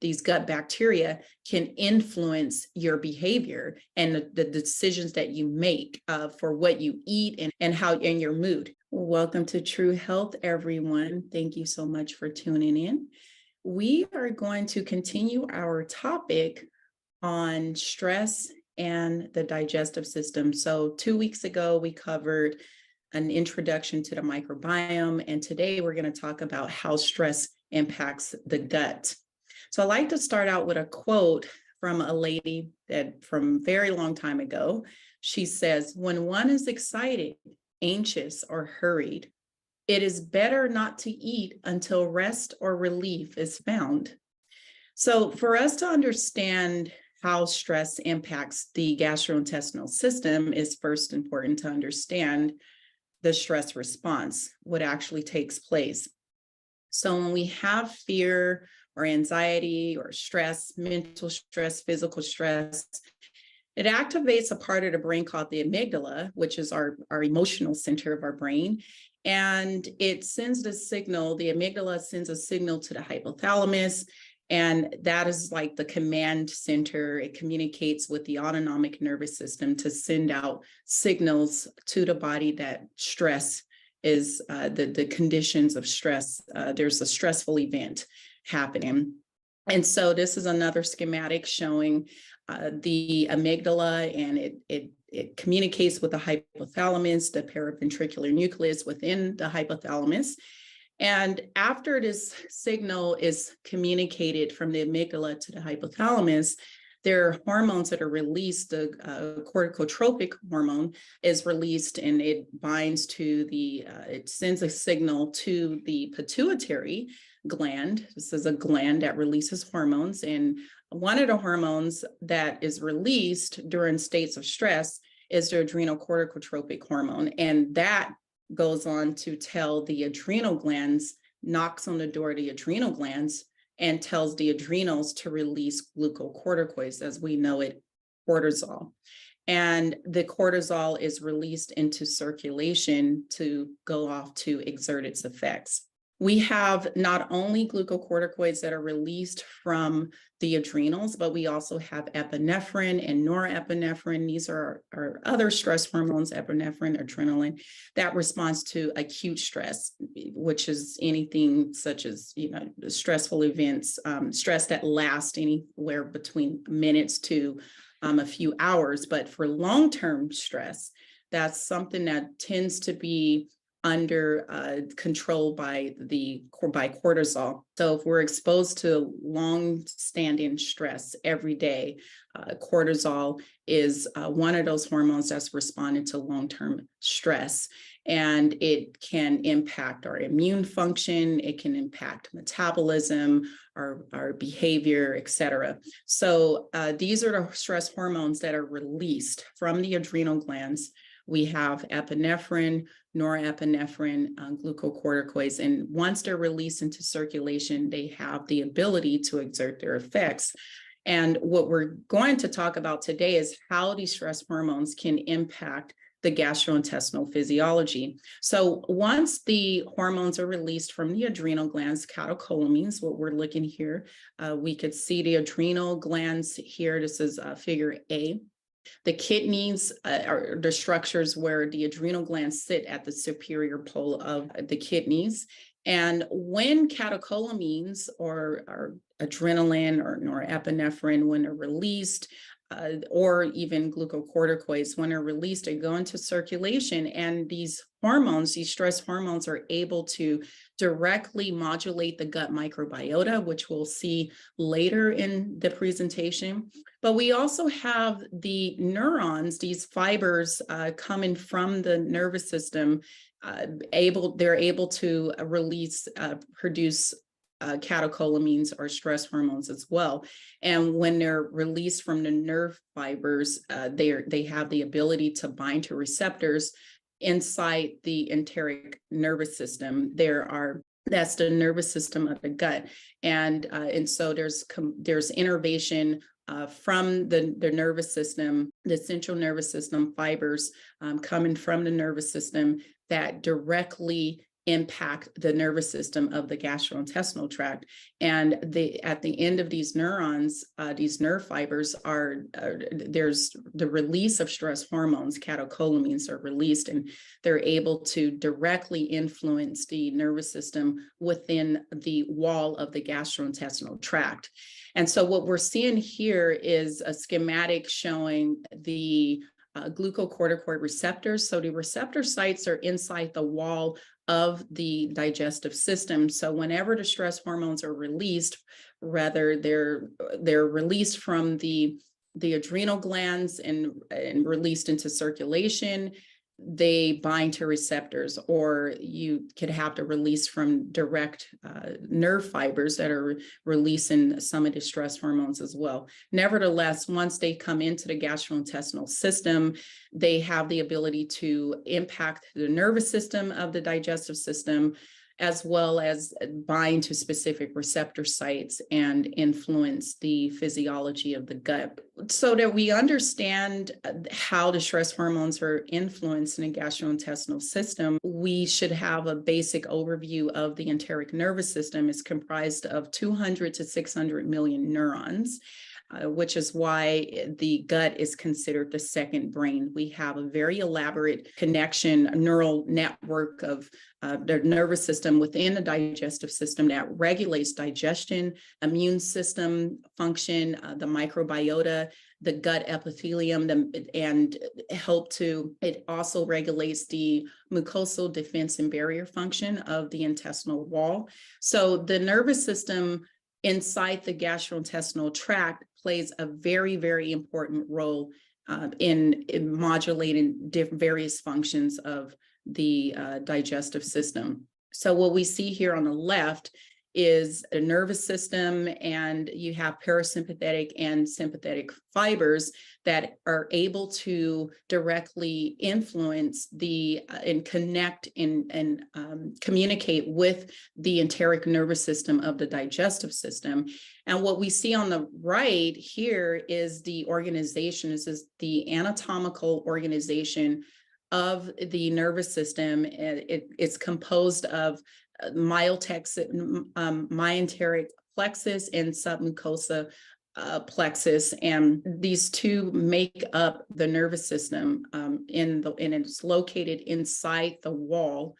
these gut bacteria can influence your behavior and the decisions that you make for what you eat and how and your mood. Welcome to True Health, everyone. Thank you so much for tuning in. We are going to continue our topic on stress and the digestive system. So 2 weeks ago, we covered an introduction to the microbiome, and today we're going to talk about how stress impacts the gut. So I like to start out with a quote from a lady that from a very long time ago. She says, "When one is excited, anxious, or hurried, it is better not to eat until rest or relief is found." So for us to understand how stress impacts the gastrointestinal system, is first important to understand the stress response, what actually takes place. So when we have fear or anxiety or stress, mental stress, physical stress, it activates a part of the brain called the amygdala, which is our emotional center of our brain. And it sends the signal, the amygdala sends a signal to the hypothalamus, and that is like the command center. It communicates with the autonomic nervous system to send out signals to the body that stress is the conditions of stress. There's a stressful event happening. And so this is another schematic showing the amygdala, and it communicates with the hypothalamus, the paraventricular nucleus within the hypothalamus. And after this signal is communicated from the amygdala to the hypothalamus, there are hormones that are released. The corticotropic hormone is released, and it binds to it sends a signal to the pituitary gland. This is a gland that releases hormones. And one of the hormones that is released during states of stress is the adrenocorticotropic hormone. And that goes on to tell the adrenal glands, knocks on the door of the adrenal glands, and tells the adrenals to release glucocorticoids, as we know it, cortisol. And the cortisol is released into circulation to go off to exert its effects. We have not only glucocorticoids that are released from the adrenals, but we also have epinephrine and norepinephrine. These are our other stress hormones, epinephrine, adrenaline, that responds to acute stress, which is anything such as, stressful events, stress that lasts anywhere between minutes to a few hours. But for long-term stress, that's something that tends to be under control by cortisol. So if we're exposed to long-standing stress every day, cortisol is one of those hormones that's responding to long-term stress, and it can impact our immune function. It can impact metabolism, our behavior, etc. So these are the stress hormones that are released from the adrenal glands. We have epinephrine, norepinephrine, glucocorticoids, and once they're released into circulation, they have the ability to exert their effects. And what we're going to talk about today is how these stress hormones can impact the gastrointestinal physiology. So once the hormones are released from the adrenal glands, catecholamines, what we're looking here, we could see the adrenal glands here. This is figure A. The kidneys are the structures where the adrenal glands sit at the superior pole of the kidneys. And when catecholamines or adrenaline or norepinephrine, when they're released, or even glucocorticoids, when they're released, they go into circulation, and these hormones, these stress hormones, are able to directly modulate the gut microbiota, which we'll see later in the presentation. But we also have the neurons, these fibers coming from the nervous system, they're able to produce catecholamines or stress hormones as well. And when they're released from the nerve fibers, they have the ability to bind to receptors inside the enteric nervous system. That's the nervous system of the gut. And so there's innervation from the nervous system, the central nervous system fibers coming from the nervous system that directly impact the nervous system of the gastrointestinal tract. And at the end of these neurons, these nerve fibers there's the release of stress hormones, catecholamines are released, and they're able to directly influence the nervous system within the wall of the gastrointestinal tract. And so what we're seeing here is a schematic showing the glucocorticoid receptors. So the receptor sites are inside the wall of the digestive system. So whenever the stress hormones are released, rather they're released from the adrenal glands and released into circulation, they bind to receptors, or you could have the release from direct nerve fibers that are releasing some of the stress hormones as well. Nevertheless, once they come into the gastrointestinal system, they have the ability to impact the nervous system of the digestive system, as well as bind to specific receptor sites and influence the physiology of the gut. So that we understand how the stress hormones are influenced in the gastrointestinal system, we should have a basic overview of the enteric nervous system. It's comprised of 200 to 600 million neurons. Which is why the gut is considered the second brain. We have a very elaborate connection, a neural network of the nervous system within the digestive system that regulates digestion, immune system function, the microbiota, the gut epithelium, and it also regulates the mucosal defense and barrier function of the intestinal wall. So the nervous system inside the gastrointestinal tract plays a very, very important role in modulating various functions of the digestive system. So what we see here on the left is the nervous system, and you have parasympathetic and sympathetic fibers that are able to directly influence and connect and communicate with the enteric nervous system of the digestive system. And what we see on the right here is the organization. This is the anatomical organization of the nervous system. It's composed of myenteric plexus and submucosa plexus, and these two make up the nervous system, and it's located inside the wall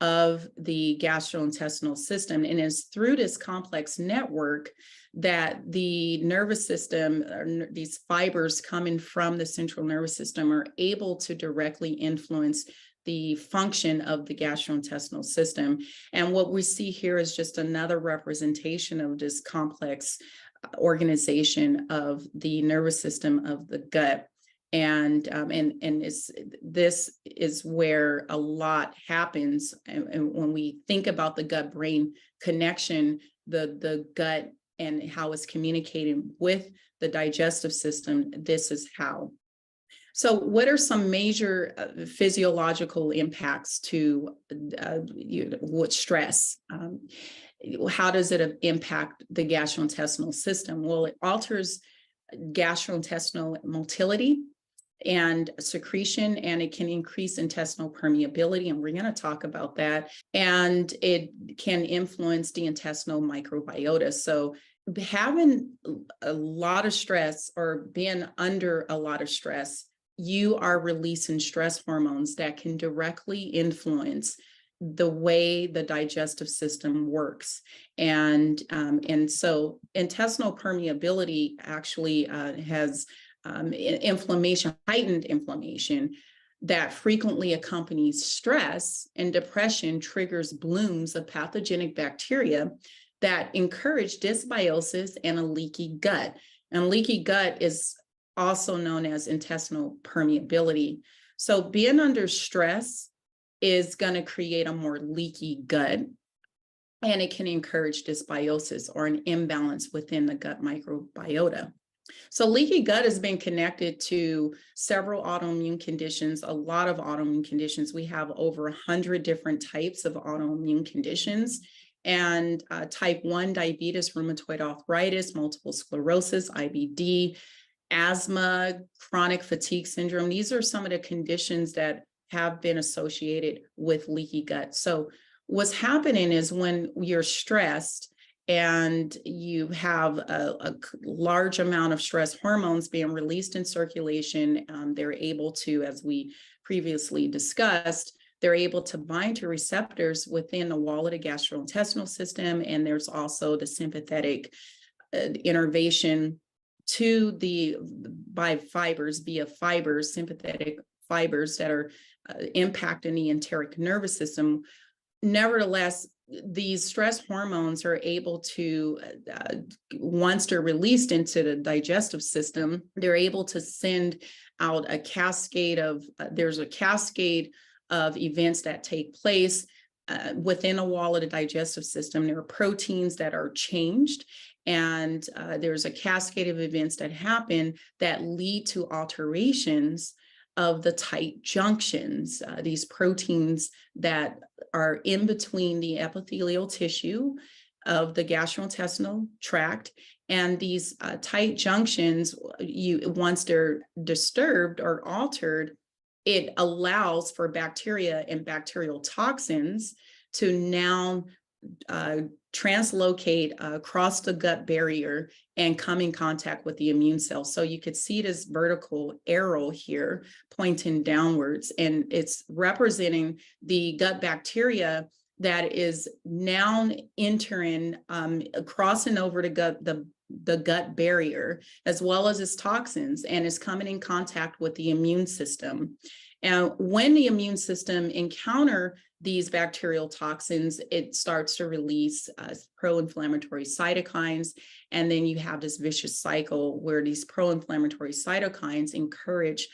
of the gastrointestinal system. And it's through this complex network that the nervous system, these fibers coming from the central nervous system, are able to directly influence the function of the gastrointestinal system. And what we see here is just another representation of this complex organization of the nervous system of the gut. And this is where a lot happens. And when we think about the gut-brain connection, the gut and how it's communicating with the digestive system, this is how. So what are some major physiological impacts to with stress? How does it impact the gastrointestinal system? Well, it alters gastrointestinal motility and secretion, and it can increase intestinal permeability, and we're going to talk about that. And it can influence the intestinal microbiota. So having a lot of stress or being under a lot of stress, you are releasing stress hormones that can directly influence the way the digestive system works. And so intestinal permeability actually has inflammation, heightened inflammation that frequently accompanies stress, and depression triggers blooms of pathogenic bacteria that encourage dysbiosis and a leaky gut. And leaky gut is also known as intestinal permeability. So being under stress is going to create a more leaky gut, and it can encourage dysbiosis or an imbalance within the gut microbiota. So leaky gut has been connected to several autoimmune conditions, a lot of autoimmune conditions. We have over 100 different types of autoimmune conditions. And type 1 diabetes, rheumatoid arthritis, multiple sclerosis, IBD, asthma, chronic fatigue syndrome. These are some of the conditions that have been associated with leaky gut. So what's happening is when you're stressed and you have a large amount of stress hormones being released in circulation, they're able to, as we previously discussed, they're able to bind to receptors within the wall of the gastrointestinal system. And there's also the sympathetic innervation to the by fibers, via fibers, sympathetic fibers that are impacting the enteric nervous system. Nevertheless, these stress hormones are able to, once they're released into the digestive system, they're able to send out a cascade of, there's a cascade of events that take place within a wall of the digestive system. There are proteins that are changed, and there's a cascade of events that happen that lead to alterations of the tight junctions, these proteins that are in between the epithelial tissue of the gastrointestinal tract. And these tight junctions, once they're disturbed or altered, it allows for bacteria and bacterial toxins to now translocate across the gut barrier and come in contact with the immune cells. So you could see this vertical arrow here pointing downwards, and it's representing the gut bacteria that is now entering, crossing over the gut barrier, as well as its toxins, and is coming in contact with the immune system. And when the immune system encounter these bacterial toxins, it starts to release pro-inflammatory cytokines. And then you have this vicious cycle where these pro-inflammatory cytokines encourage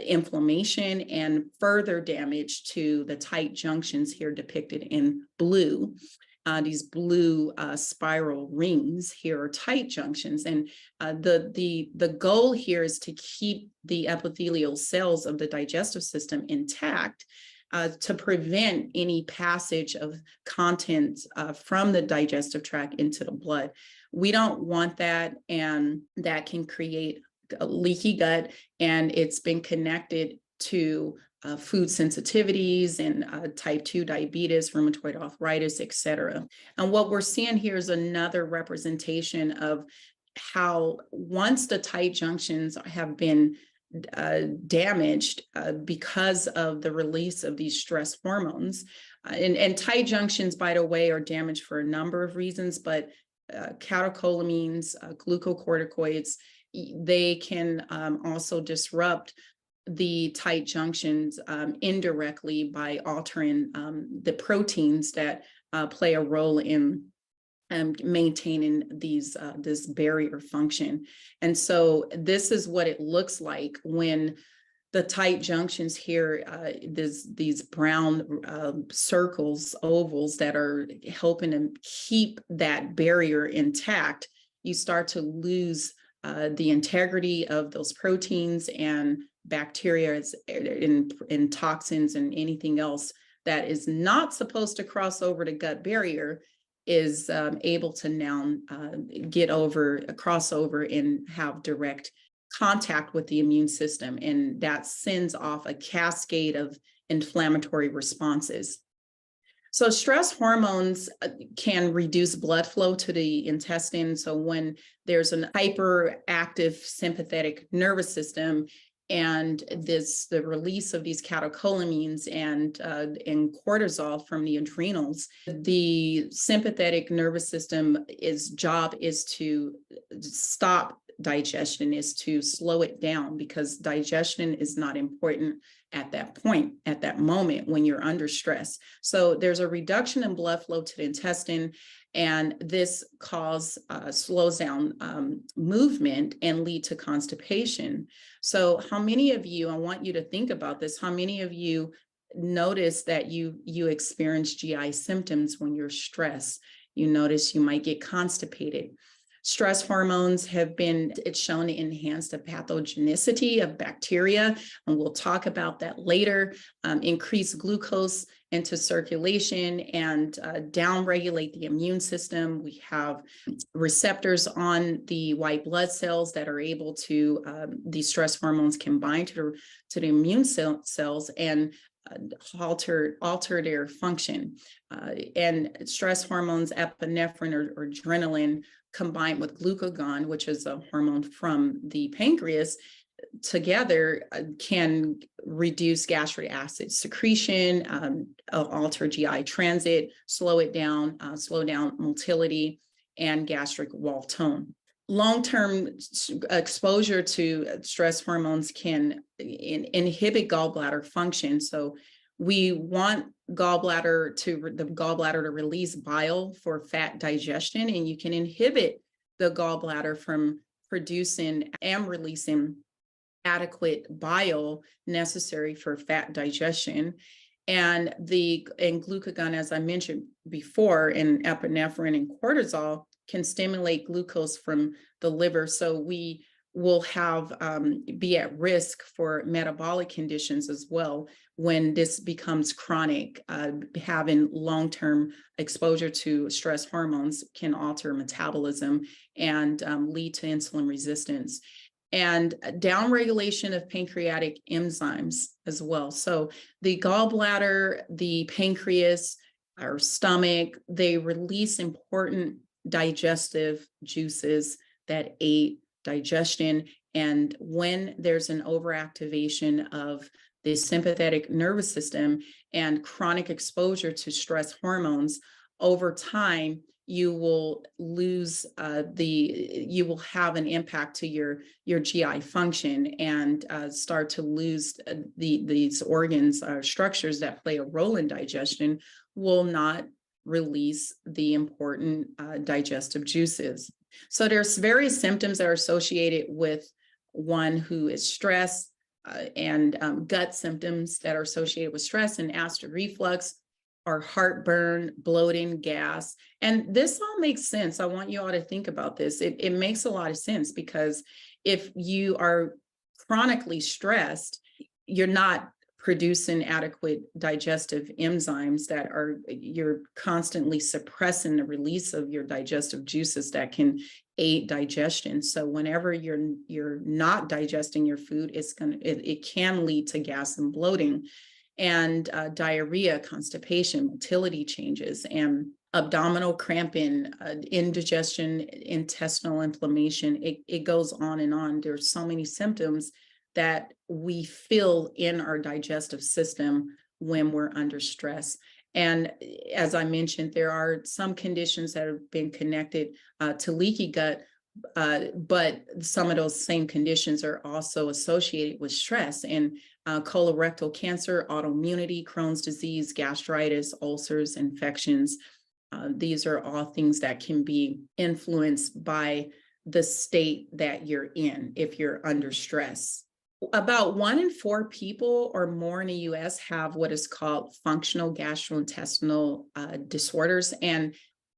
inflammation and further damage to the tight junctions here depicted in blue. These blue spiral rings here are tight junctions, and the goal here is to keep the epithelial cells of the digestive system intact, to prevent any passage of contents from the digestive tract into the blood. We don't want that, and that can create a leaky gut, and it's been connected to food sensitivities and type 2 diabetes, rheumatoid arthritis, etc. And what we're seeing here is another representation of how once the tight junctions have been damaged because of the release of these stress hormones. And tight junctions, by the way, are damaged for a number of reasons, but catecholamines, glucocorticoids, they can also disrupt the tight junctions indirectly by altering the proteins that play a role in maintaining this barrier function. And so this is what it looks like when the tight junctions here, these brown circles, ovals that are helping to keep that barrier intact. You start to lose the integrity of those proteins, and bacteria and toxins and anything else that is not supposed to cross over the gut barrier is able to now cross over and have direct contact with the immune system. And that sends off a cascade of inflammatory responses. So stress hormones can reduce blood flow to the intestine. So when there's an hyperactive sympathetic nervous system, and the release of these catecholamines and cortisol from the adrenals, the sympathetic nervous system job is to stop digestion, is to slow it down, because digestion is not important at that point, at that moment when you're under stress. So there's a reduction in blood flow to the intestine, and this slows down movement and lead to constipation. So how many of you, I want you to think about this, how many of you notice that you experience GI symptoms when you're stressed? You notice you might get constipated. Stress hormones it's shown to enhance the pathogenicity of bacteria, and we'll talk about that later, increase glucose into circulation and downregulate the immune system. We have receptors on the white blood cells that are able to, these stress hormones can bind to the immune cells and alter their function. And stress hormones, epinephrine or adrenaline, combined with glucagon, which is a hormone from the pancreas, together can reduce gastric acid secretion, alter GI transit, slow down motility and gastric wall tone. Long-term exposure to stress hormones can inhibit gallbladder function. So we want the gallbladder to release bile for fat digestion, and you can inhibit the gallbladder from producing and releasing adequate bile necessary for fat digestion. And glucagon, as I mentioned before, and epinephrine and cortisol can stimulate glucose from the liver. So we will be at risk for metabolic conditions as well when this becomes chronic. Having long-term exposure to stress hormones can alter metabolism and lead to insulin resistance. And downregulation of pancreatic enzymes as well. So the gallbladder, the pancreas, our stomach, they release important digestive juices that aid digestion. And when there's an overactivation of the sympathetic nervous system and chronic exposure to stress hormones, over time, you will you will have an impact to your GI function and start to lose these organs or structures that play a role in digestion, will not release the important digestive juices. So there's various symptoms that are associated with one who is stressed, and gut symptoms that are associated with stress and acid reflux, or heartburn, bloating, gas. And this all makes sense. I want you all to think about this. It makes a lot of sense, because if you are chronically stressed, you're not producing adequate digestive enzymes you're constantly suppressing the release of your digestive juices that can aid digestion. So whenever you're not digesting your food, it can lead to gas and bloating, and diarrhea, constipation, motility changes, and abdominal cramping, indigestion, intestinal inflammation. It goes on and on. There's so many symptoms that we feel in our digestive system when we're under stress. And as I mentioned, there are some conditions that have been connected to leaky gut, but some of those same conditions are also associated with stress. And colorectal cancer, autoimmunity, Crohn's disease, gastritis, ulcers, infections. These are all things that can be influenced by the state that you're in if you're under stress. About 1 in 4 people or more in the US have what is called functional gastrointestinal disorders. And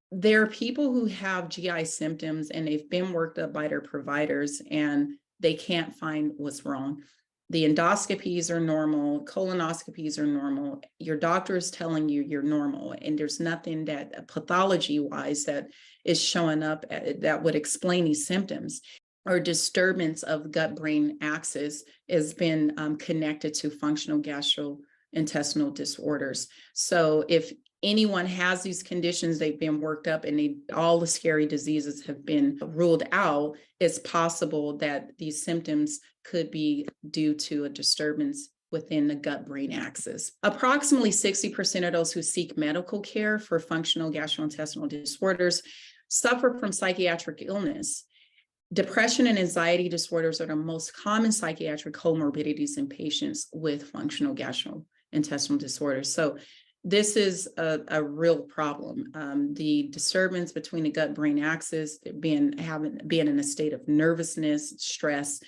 there are people who have GI symptoms and they've been worked up by their providers and they can't find what's wrong. The endoscopies are normal, colonoscopies are normal. Your doctor is telling you you're normal, and there's nothing that pathology-wise that is showing up that would explain these symptoms. Or disturbance of gut-brain axis has been connected to functional gastrointestinal disorders. So if anyone has these conditions, they've been worked up and all the scary diseases have been ruled out, it's possible that these symptoms could be due to a disturbance within the gut-brain axis. Approximately 60% of those who seek medical care for functional gastrointestinal disorders suffer from psychiatric illness. Depression and anxiety disorders are the most common psychiatric comorbidities in patients with functional gastrointestinal disorders. So this is a real problem. The disturbance between the gut-brain axis, being in a state of nervousness, stress,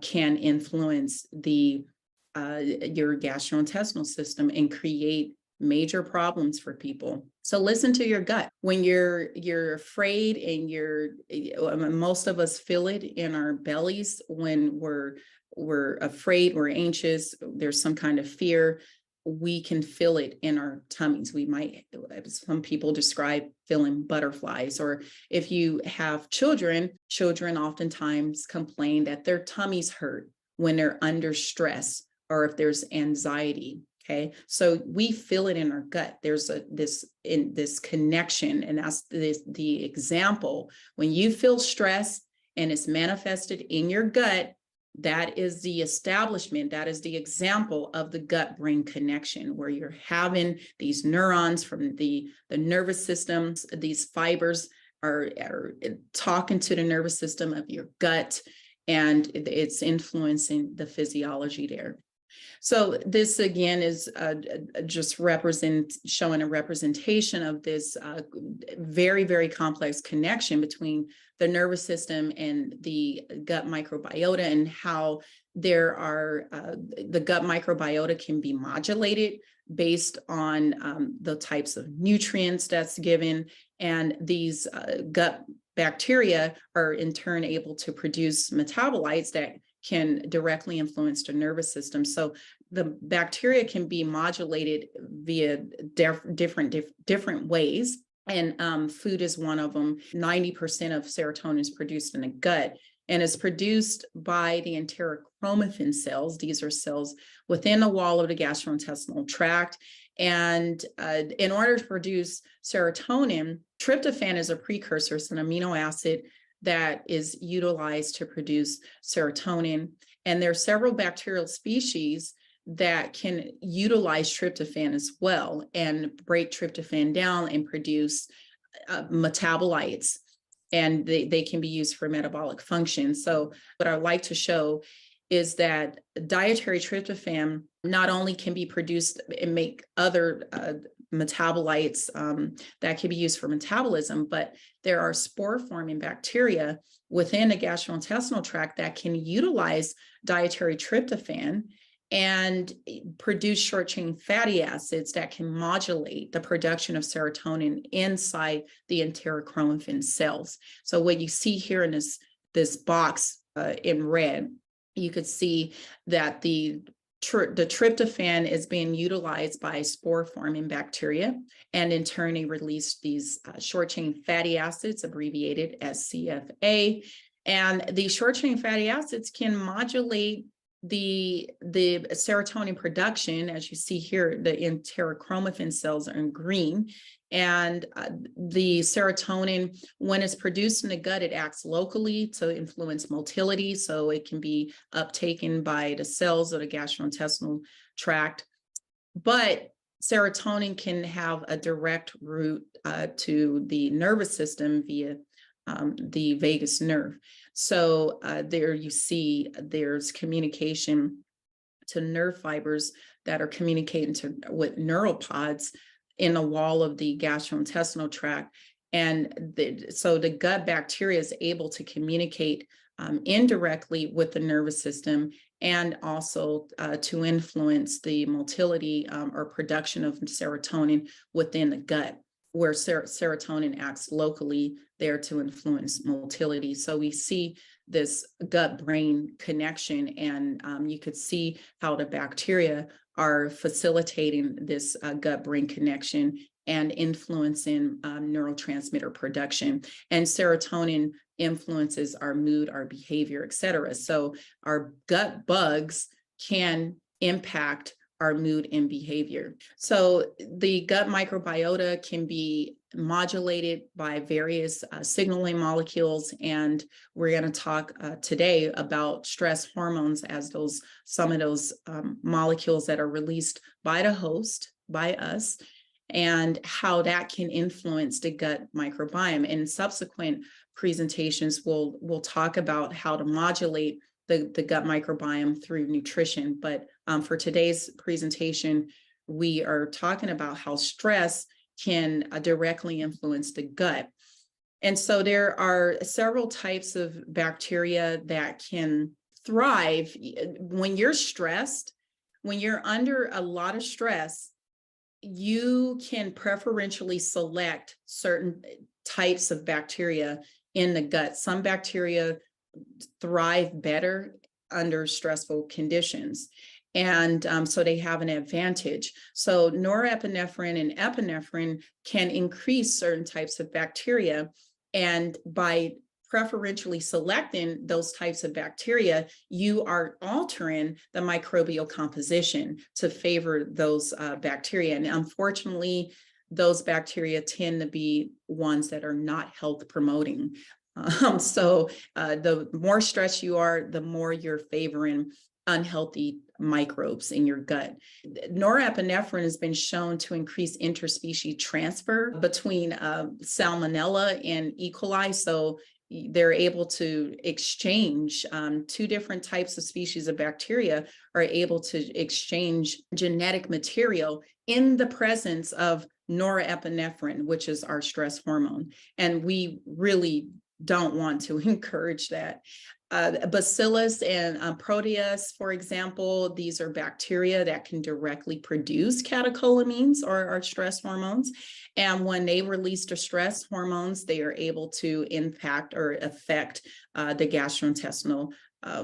can influence your gastrointestinal system and create major problems for people. So listen to your gut. When you're afraid, and most of us feel it in our bellies when we're afraid, we're anxious, there's some kind of fear, we can feel it in our tummies. Some people describe feeling butterflies. Or if you have children oftentimes complain that their tummies hurt when they're under stress or if there's anxiety. Okay, so we feel it in our gut. There's this connection, and that's the example. When you feel stress and it's manifested in your gut, that is the establishment, that is the example of the gut-brain connection, where you're having these neurons from the nervous system. These fibers are talking to the nervous system of your gut, and it's influencing the physiology there. So this again is just showing a representation of this very, very complex connection between the nervous system and the gut microbiota, and how the gut microbiota can be modulated based on the types of nutrients that's given. And these gut bacteria are in turn able to produce metabolites that can directly influence the nervous system. So the bacteria can be modulated via different ways. And food is one of them. 90% of serotonin is produced in the gut, and is produced by the Enterochromaffin cells. These are cells within the wall of the gastrointestinal tract. And in order to produce serotonin, tryptophan is a precursor. It's an amino acid that is utilized to produce serotonin. And there are several bacterial species that can utilize tryptophan as well and break tryptophan down and produce metabolites. And they can be used for metabolic function. So what I'd like to show is that dietary tryptophan not only can be produced and make other metabolites that can be used for metabolism, but there are spore-forming bacteria within the gastrointestinal tract that can utilize dietary tryptophan and produce short-chain fatty acids that can modulate the production of serotonin inside the enterochromaffin cells. So what you see here in this box in red, you could see that the tryptophan is being utilized by spore-forming bacteria, and in turn, they release these short-chain fatty acids, abbreviated as CFA. And these short-chain fatty acids can modulate the serotonin production. As you see here, the enterochromaffin cells are in green. And the serotonin, when it's produced in the gut, it acts locally to influence motility. So it can be uptaken by the cells of the gastrointestinal tract. But serotonin can have a direct route to the nervous system via the vagus nerve. So there you see there's communication to nerve fibers that are communicating with neuropods in the wall of the gastrointestinal tract. And so the gut bacteria is able to communicate indirectly with the nervous system, and also to influence the motility or production of serotonin within the gut, where serotonin acts locally there to influence motility. So we see this gut-brain connection, and you could see how the bacteria are facilitating this gut-brain connection and influencing neurotransmitter production. And serotonin influences our mood, our behavior, et cetera. So our gut bugs can impact our mood and behavior. So the gut microbiota can be modulated by various signaling molecules, and we're going to talk today about stress hormones as some of those molecules that are released by the host, by us, and how that can influence the gut microbiome. In subsequent presentations, we'll talk about how to modulate the gut microbiome through nutrition. But for today's presentation, we are talking about how stress can directly influence the gut. And so there are several types of bacteria that can thrive when you're stressed. When you're under a lot of stress, you can preferentially select certain types of bacteria in the gut. Some bacteria thrive better under stressful conditions, and so they have an advantage. So norepinephrine and epinephrine can increase certain types of bacteria, and by preferentially selecting those types of bacteria, you are altering the microbial composition to favor those bacteria. And unfortunately, those bacteria tend to be ones that are not health promoting. So the more stressed you are, the more you're favoring unhealthy microbes in your gut. Norepinephrine has been shown to increase interspecies transfer between Salmonella and E. coli. So they're able to exchange two different types of species of bacteria are able to exchange genetic material in the presence of norepinephrine, which is our stress hormone. And we really don't want to encourage that. Bacillus and Proteus, for example, these are bacteria that can directly produce catecholamines or our stress hormones. And when they release the stress hormones, they are able to impact or affect the gastrointestinal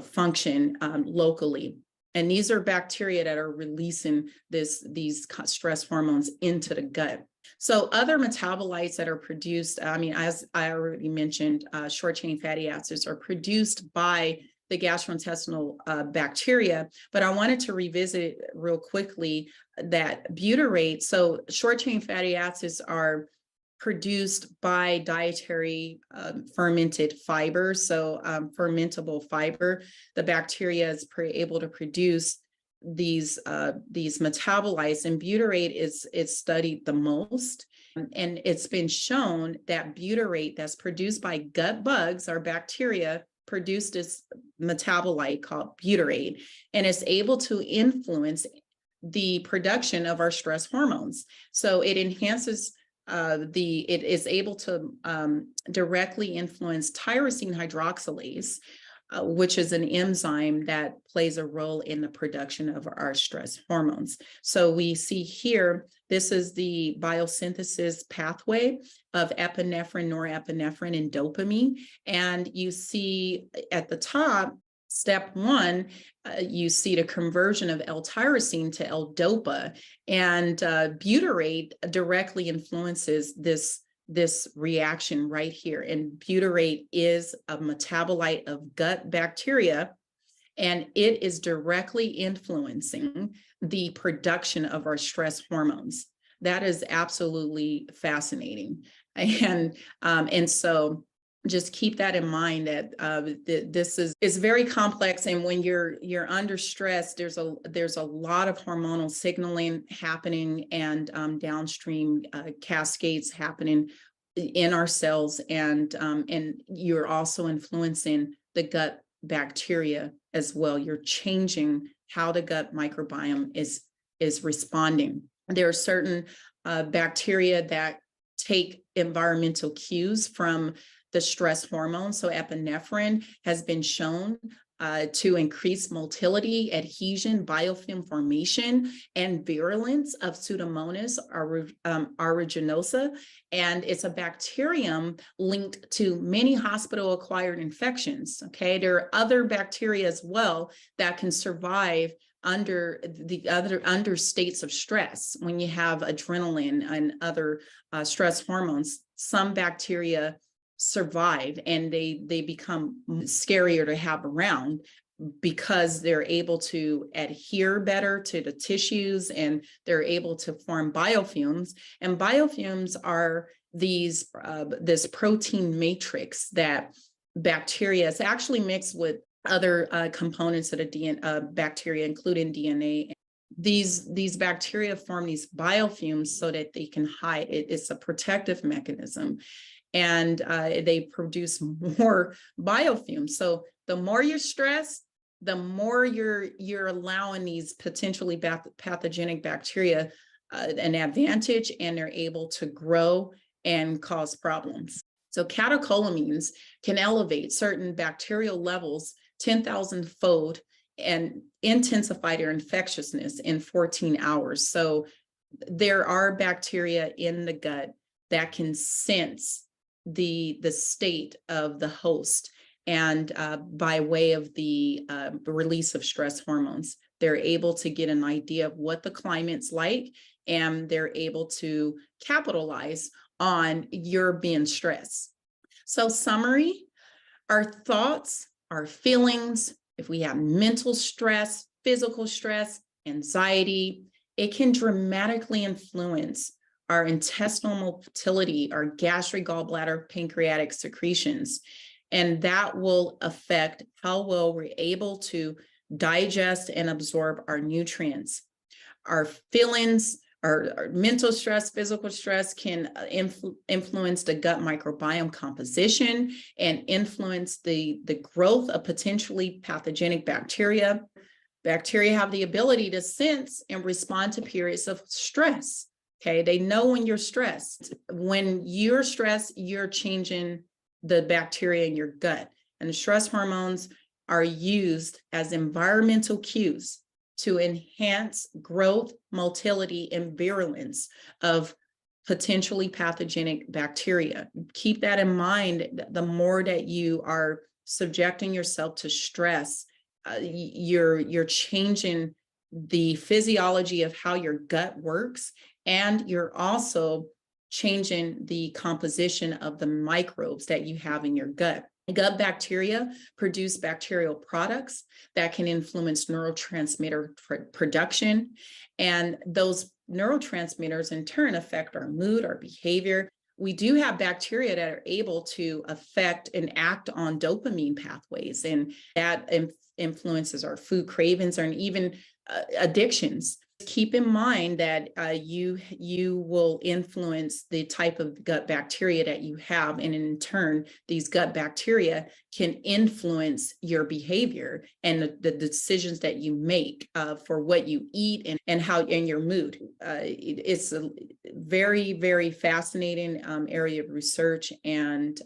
function locally. And these are bacteria that are releasing these stress hormones into the gut. So other metabolites that are produced, I mean, as I already mentioned, short-chain fatty acids are produced by the gastrointestinal bacteria, but I wanted to revisit real quickly that butyrate. So short-chain fatty acids are produced by dietary fermented fiber, so fermentable fiber. The bacteria is able to produce these metabolites, and butyrate is studied the most. And it's been shown that butyrate that's produced by gut bugs or bacteria produced this metabolite called butyrate, and it's able to influence the production of our stress hormones. So it enhances it is able to directly influence tyrosine hydroxylase, which is an enzyme that plays a role in the production of our stress hormones. So we see here, this is the biosynthesis pathway of epinephrine, norepinephrine, and dopamine. And you see at the top, step one, you see the conversion of L-tyrosine to L-dopa, and butyrate directly influences this reaction right here. And butyrate is a metabolite of gut bacteria, and it is directly influencing the production of our stress hormones. That is absolutely fascinating. And so just keep that in mind, that this is very complex, and when you're under stress, there's a lot of hormonal signaling happening, and downstream cascades happening in our cells, and you're also influencing the gut bacteria as well. You're changing how the gut microbiome is responding. There are certain bacteria that take environmental cues from the stress hormone. So epinephrine has been shown to increase motility, adhesion, biofilm formation, and virulence of Pseudomonas aeruginosa. And it's a bacterium linked to many hospital-acquired infections. Okay, there are other bacteria as well that can survive under states of stress. When you have adrenaline and other stress hormones, some bacteria survive, and they become scarier to have around because they're able to adhere better to the tissues, and they're able to form biofilms. And biofilms are this protein matrix that bacteria is actually mixed with other components of the bacteria, including DNA. These bacteria form these biofilms so that they can hide. It's a protective mechanism. And they produce more biofilms. So the more you're stressed, the more you're allowing these potentially pathogenic bacteria an advantage, and they're able to grow and cause problems. So catecholamines can elevate certain bacterial levels 10,000-fold and intensify their infectiousness in 14 hours. So there are bacteria in the gut that can sense the state of the host, and by way of the release of stress hormones, they're able to get an idea of what the climate's like, and they're able to capitalize on your being stressed. So summary, Our thoughts, our feelings, if we have mental stress, physical stress, anxiety, it can dramatically influence our intestinal motility, our gastric, gallbladder, pancreatic secretions. And that will affect how well we're able to digest and absorb our nutrients. Our feelings, our mental stress, physical stress can influence the gut microbiome composition and influence the growth of potentially pathogenic bacteria. Bacteria have the ability to sense and respond to periods of stress. Okay, they know when you're stressed. When you're stressed, you're changing the bacteria in your gut. And the stress hormones are used as environmental cues to enhance growth, motility, and virulence of potentially pathogenic bacteria. Keep that in mind. The more that you are subjecting yourself to stress, you're changing the physiology of how your gut works, and you're also changing the composition of the microbes that you have in your gut. Gut bacteria produce bacterial products that can influence neurotransmitter production, and those neurotransmitters in turn affect our mood, our behavior. We do have bacteria that are able to affect and act on dopamine pathways, and that influences our food cravings and even addictions. Keep in mind that you will influence the type of gut bacteria that you have, and in turn, these gut bacteria can influence your behavior and the decisions that you make for what you eat and how and your mood. It's a very, very fascinating area of research, and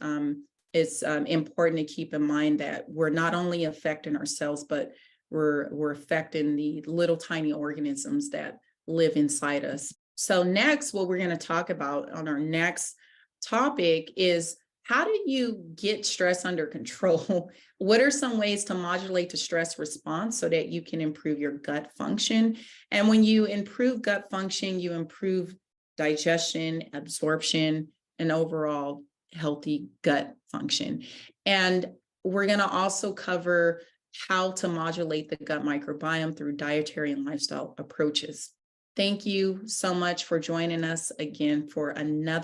it's important to keep in mind that we're not only affecting ourselves, but we're affecting the little tiny organisms that live inside us. So next, what we're going to talk about on our next topic is, how do you get stress under control? What are some ways to modulate the stress response so that you can improve your gut function? And when you improve gut function, you improve digestion, absorption, and overall healthy gut function. And we're going to also cover how to modulate the gut microbiome through dietary and lifestyle approaches. Thank you so much for joining us again for another